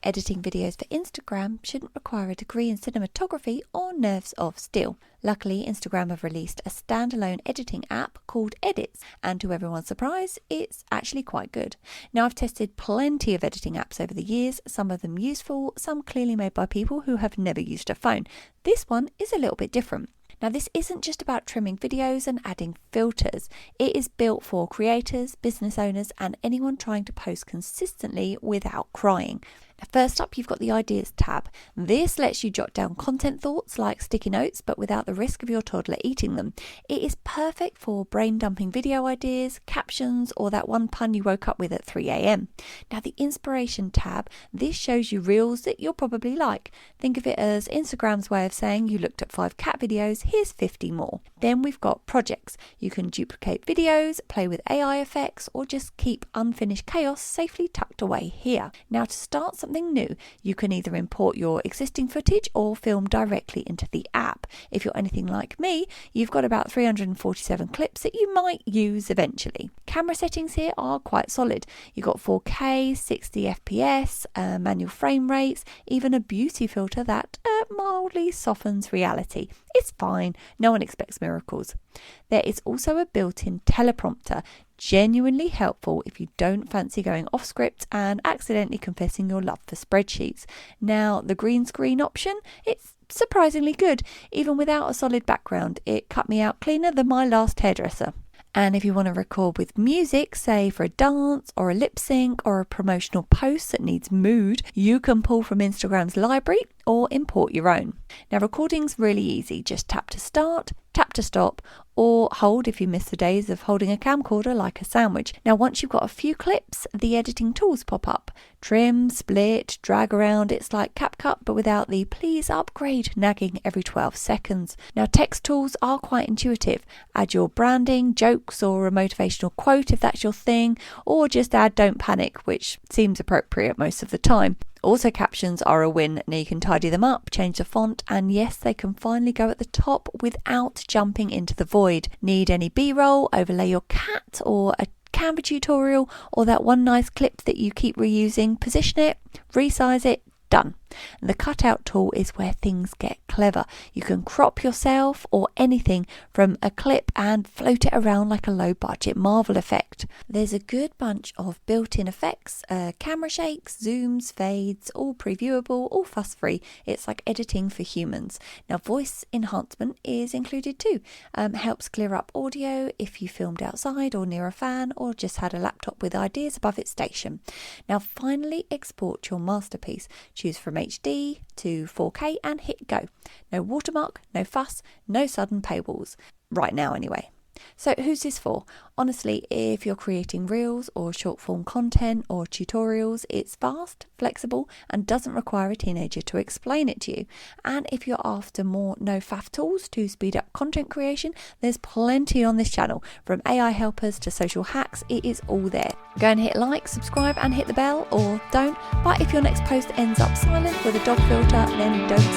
editing videos for Instagram shouldn't require a degree in cinematography or nerves of steel. Luckily, Instagram have released a standalone editing app called Edits, and to everyone's surprise, it's actually quite good. Now, I've tested plenty of editing apps over the years, some of them useful, some clearly made by people who have never used a phone. This one is a little bit different. Now, this isn't just about trimming videos and adding filters. It is built for creators, business owners, and anyone trying to post consistently without crying. Now, first up, you've got the Ideas tab. This lets you jot down content thoughts like sticky notes, but without the risk of your toddler eating them. It is perfect for brain dumping video ideas, captions, or that one pun you woke up with at 3 a.m. Now, the Inspiration tab, this shows you reels that you'll probably like. Think of it as Instagram's way of saying you looked at 5 cat videos, here's 50 more. Then we've got projects. You can duplicate videos, play with AI effects, or just keep unfinished chaos safely tucked away here. Now, to start something new, you can either import your existing footage or film directly into the app. If you're anything like me, you've got about 347 clips that you might use eventually. Camera settings here are quite solid. You've got 4K, 60 FPS, manual frame rates, even a beauty filter that mildly softens reality. It's fine, no one expects miracles. There is also a built-in teleprompter, genuinely helpful if you don't fancy going off script and accidentally confessing your love for spreadsheets. Now, the green screen option, it's surprisingly good. Even without a solid background, it cut me out cleaner than my last hairdresser. And if you want to record with music, say for a dance or a lip sync or a promotional post that needs mood, you can pull from Instagram's library or import your own. Now, recording's really easy. Just tap to start, tap to stop, or hold if you miss the days of holding a camcorder like a sandwich. Now, once you've got a few clips, the editing tools pop up. Trim, split, drag around. It's like CapCut, but without the please upgrade nagging every 12 seconds. Now, text tools are quite intuitive. Add your branding, jokes, or a motivational quote if that's your thing, or just add don't panic, which seems appropriate most of the time. Also, captions are a win. Now you can tidy them up, change the font, and yes, they can finally go at the top without jumping into the void. Need any B-roll, overlay your cat, or a Canva tutorial, or that one nice clip that you keep reusing, position it, resize it, done. And the cutout tool is where things get clever. You can crop yourself or anything from a clip and float it around like a low budget Marvel effect. There's a good bunch of built-in effects, camera shakes, zooms, fades, all previewable, all fuss free. It's like editing for humans. Now, voice enhancement is included too. Helps clear up audio if you filmed outside or near a fan or just had a laptop with ideas above its station. Now, finally export your masterpiece. Choose from HD to 4K and hit go. No watermark, no fuss, no sudden paywalls. Right now anyway. So who's this for? Honestly, if you're creating reels or short form content or tutorials, it's fast, flexible, and doesn't require a teenager to explain it to you. And if you're after more no-faff tools to speed up content creation, there's plenty on this channel. From AI helpers to social hacks, it is all there. Go and hit like, subscribe, and hit the bell, or don't. But if your next post ends up silent with a dog filter, then don't